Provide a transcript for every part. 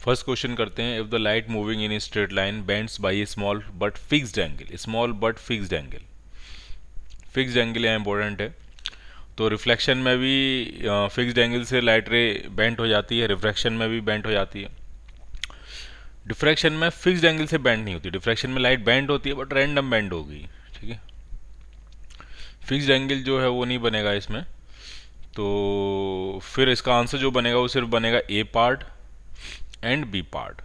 First question करते हैं, if the light moving in straight line bends by a small but fixed angle, small but fixed angle, fixed angle यहाँ important है। तो reflection में भी fixed angle से light ray bent हो जाती है, रिफ्रैक्शन में भी बेंट हो जाती है। डिफ्रैक्शन में फिक्स्ड एंगल से बेंड नहीं होती, डिफ्रैक्शन में लाइट बेंड होती है बट रैंडम बेंड होगी, ठीक है। फिक्स्ड एंगल जो है वो नहीं बनेगा इसमें, तो फिर इसका आंसर जो बनेगा वो सिर्फ बनेगा A part and B part,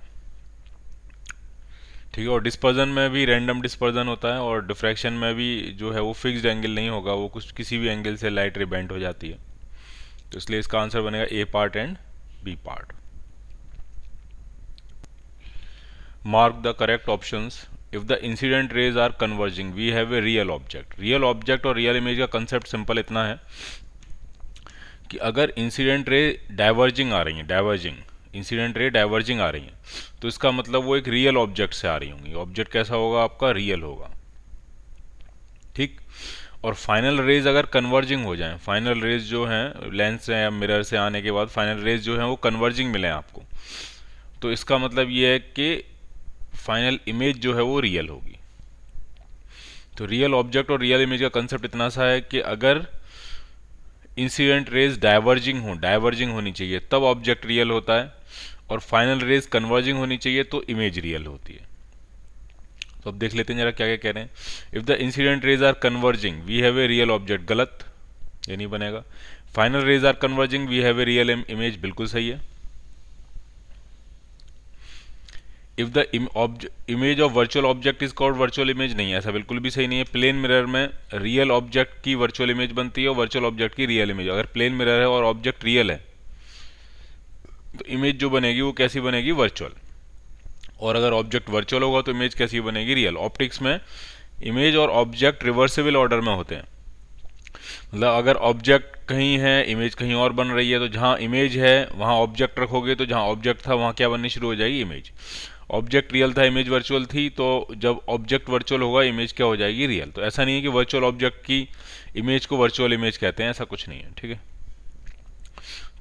ठीक है। और डिस्पर्जन में भी रैंडम डिस्पर्जन होता है, और डिफ्रैक्शन में भी जो है वो फिक्स्ड एंगल नहीं होगा, वो कुछ किसी भी एंगल से लाइट रे बेंड हो जाती है। तो इसलिए इसका आंसर बनेगा A part and B part. Mark the correct options. If the incident rays are converging we have a real object. Real object और रियल इमेज का कंसेप्ट सिंपल इतना है कि अगर इंसिडेंट रे डाइवर्जिंग आ रही हैं, डाइवर्जिंग इंसिडेंट रे डाइवर्जिंग आ रही हैं, तो इसका मतलब वो एक रियल ऑब्जेक्ट से आ रही होंगी। ऑब्जेक्ट कैसा होगा आपका? रियल होगा, ठीक। और फाइनल रेज अगर कन्वर्जिंग हो जाएं, फाइनल रेज जो हैं लेंस से या मिरर से आने के बाद फाइनल रेज जो हैं वो कन्वर्जिंग मिले आपको, तो इसका मतलब ये है कि फाइनल इमेज जो है वो रियल होगी। तो रियल ऑब्जेक्ट और रियल इमेज का कंसेप्ट इतना सा है कि अगर इंसिडेंट रेज डाइवर्जिंग हो, डाइवर्जिंग होनी चाहिए तब ऑब्जेक्ट रियल होता है, और फाइनल रेज कन्वर्जिंग होनी चाहिए तो इमेज रियल होती है। तो अब देख लेते हैं जरा क्या क्या कह रहे हैं। If the incident rays are converging we have a real object, गलत, ये नहीं बनेगा। Final rays are converging we have a real image, बिल्कुल सही है। If the image of virtual object is called virtual image, नहीं, ऐसा बिल्कुल भी सही नहीं है। प्लेन मिरर में रियल ऑब्जेक्ट की वर्चुअल इमेज बनती है और वर्चुअल ऑब्जेक्ट की रियल इमेज। अगर प्लेन मिरर है और ऑब्जेक्ट रियल है तो इमेज जो बनेगी वो कैसी बनेगी? वर्चुअल। और अगर ऑब्जेक्ट वर्चुअल होगा तो इमेज कैसी बनेगी? रियल। ऑप्टिक्स में इमेज और ऑब्जेक्ट रिवर्सिबल ऑर्डर में होते हैं, मतलब अगर ऑब्जेक्ट कहीं है इमेज कहीं और बन रही है, तो जहाँ इमेज है वहाँ ऑब्जेक्ट रखोगे तो जहाँ ऑब्जेक्ट था वहाँ क्या बननी शुरू हो जाएगी? इमेज। ऑब्जेक्ट रियल था इमेज वर्चुअल थी, तो जब ऑब्जेक्ट वर्चुअल होगा इमेज क्या हो जाएगी? रियल। तो ऐसा नहीं है कि वर्चुअल ऑब्जेक्ट की इमेज को वर्चुअल इमेज कहते हैं, ऐसा कुछ नहीं है, ठीक है।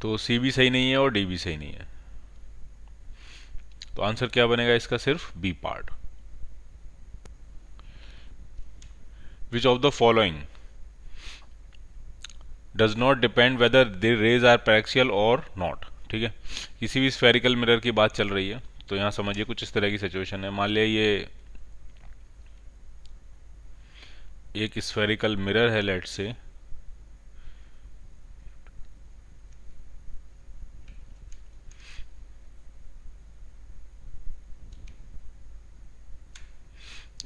तो सी भी सही नहीं है और डी भी सही नहीं है, तो आंसर क्या बनेगा इसका? सिर्फ B part. Which of the following does not depend whether the rays are paraxial और नॉट, ठीक है। किसी भी स्फेरिकल मिरर की बात चल रही है, तो यहाँ समझिए कुछ इस तरह की सिचुएशन है। मान लिया ये एक स्फेरिकल मिरर है, लेट से,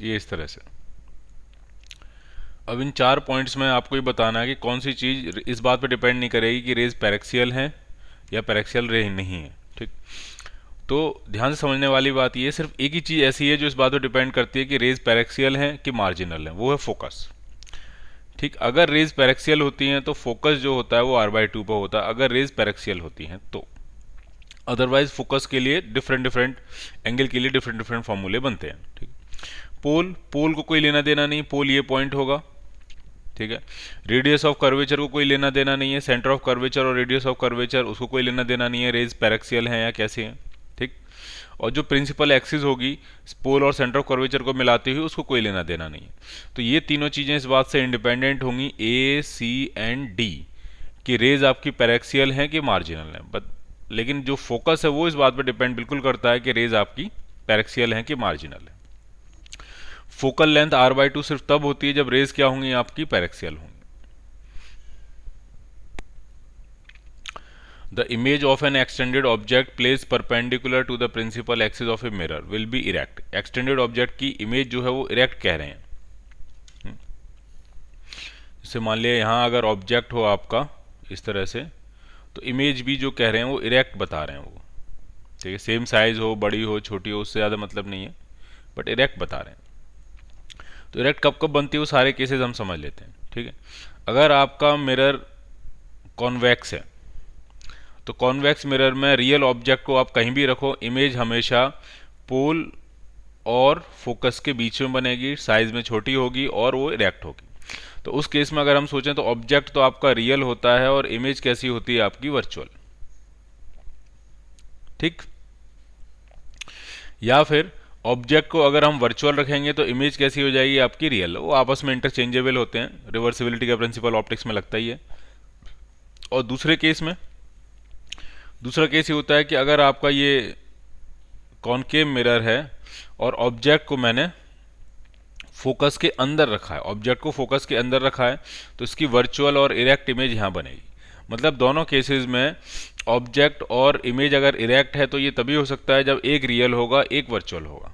ये इस तरह से। अब इन 4 पॉइंट्स में आपको ये बताना है कि कौन सी चीज़ इस बात पर डिपेंड नहीं करेगी कि रेज पैरेक्सियल है या पैरेक्सियल रे नहीं है, ठीक। तो ध्यान से समझने वाली बात ये, सिर्फ एक ही चीज़ ऐसी है जो इस बात पर डिपेंड करती है कि रेज पैरेक्सियल है कि मार्जिनल है, वो है फोकस, ठीक। अगर रेज पैरेक्सियल होती हैं तो फोकस जो होता है वो r/2 पर होता है, अगर रेज पैरेक्सियल होती हैं तो। अदरवाइज फोकस के लिए डिफरेंट डिफरेंट एंगल के लिए डिफरेंट डिफरेंट फॉर्मूले बनते हैं, ठीक। पोल, पोल को कोई लेना देना नहीं, पोल ये पॉइंट होगा, ठीक है। रेडियस ऑफ कर्वेचर को कोई लेना देना नहीं है, सेंटर ऑफ कर्वेचर और रेडियस ऑफ कर्वेचर उसको कोई लेना देना नहीं है, रेज पैरेक्सियल हैं या कैसे हैं, ठीक। और जो प्रिंसिपल एक्सिस होगी पोल और सेंटर ऑफ कर्वेचर को मिलाती हुई उसको कोई लेना देना नहीं है। तो ये तीनों चीज़ें इस बात से इंडिपेंडेंट होंगी, ए, सी एंड डी, कि रेज आपकी पैरेक्सियल हैं कि मार्जिनल हैं। बट लेकिन जो फोकस है वो इस बात पर डिपेंड बिल्कुल करता है कि रेज आपकी पैरेक्सियल हैं कि मार्जिनल है। फोकल लेंथ r/2 सिर्फ तब होती है जब रेज क्या होंगी? आपकी पैरेक्सियल होंगी। The image of an extended object place perpendicular to the principal axis of a mirror will be erect. Extended object की इमेज जो है वो इरेक्ट कह रहे हैं। जैसे मान लिया यहाँ अगर ऑब्जेक्ट हो आपका इस तरह से, तो इमेज भी जो कह रहे हैं वो इरेक्ट बता रहे हैं वो, ठीक है। सेम साइज हो, बड़ी हो, छोटी हो, उससे ज़्यादा मतलब नहीं है, बट इरेक्ट बता रहे हैं। तो इरेक्ट कब कब बनती है वो सारे केसेस हम समझ लेते हैं, ठीक है। अगर आपका मिरर कॉन्वेक्स है तो कॉन्वेक्स मिरर में रियल ऑब्जेक्ट को आप कहीं भी रखो, इमेज हमेशा पोल और फोकस के बीच में बनेगी, साइज में छोटी होगी और वो इरेक्ट होगी। तो उस केस में अगर हम सोचें तो ऑब्जेक्ट तो आपका रियल होता है और इमेज कैसी होती है? आपकी वर्चुअल, ठीक। या फिर ऑब्जेक्ट को अगर हम वर्चुअल रखेंगे तो इमेज कैसी हो जाएगी आपकी रियल, वो आपस में इंटरचेंजेबल होते हैं, रिवर्सिबिलिटी का प्रिंसिपल ऑप्टिक्स में लगता ही है। और दूसरा केस ये होता है कि अगर आपका ये कॉनकेव मिरर है और ऑब्जेक्ट को मैंने फोकस के अंदर रखा है, तो इसकी वर्चुअल और इरेक्ट इमेज यहाँ बनेगी। मतलब दोनों केसेस में ऑब्जेक्ट और इमेज अगर इरेक्ट है तो ये तभी हो सकता है जब एक रियल होगा एक वर्चुअल होगा।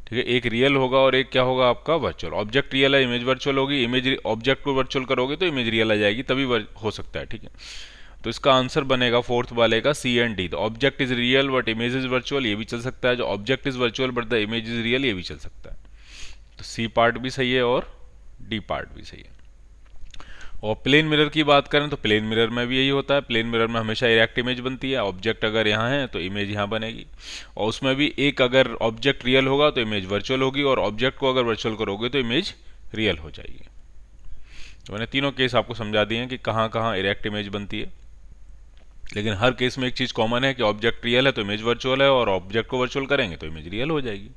ठीक है, एक रियल होगा और एक क्या होगा आपका वर्चुअल। ऑब्जेक्ट रियल है, इमेज वर्चुअल होगी, इमेज ऑब्जेक्ट को वर्चुअल करोगे तो इमेज रियल आ जाएगी, तभी हो सकता है। ठीक है, तो इसका आंसर बनेगा फोर्थ वाले का C and D. The object is real but image is virtual, ये भी चल सकता है। जो object is virtual but the image is real, ये भी चल सकता है। तो सी पार्ट भी सही है और डी पार्ट भी सही है। और प्लेन मिरर की बात करें तो प्लेन मिरर में भी यही होता है। प्लेन मिरर में हमेशा इरेक्ट इमेज बनती है, ऑब्जेक्ट अगर यहाँ है तो इमेज यहाँ बनेगी। और उसमें भी एक अगर ऑब्जेक्ट रियल होगा तो इमेज वर्चुअल होगी, और ऑब्जेक्ट को अगर वर्चुअल करोगे तो इमेज रियल हो जाएगी। तो मैंने तीनों केस आपको समझा दिए हैं कि कहाँ कहाँ इरेक्ट इमेज बनती है। लेकिन हर केस में एक चीज़ कॉमन है कि ऑब्जेक्ट रियल है तो इमेज वर्चुअल है, और ऑब्जेक्ट को वर्चुअल करेंगे तो इमेज रियल हो जाएगी।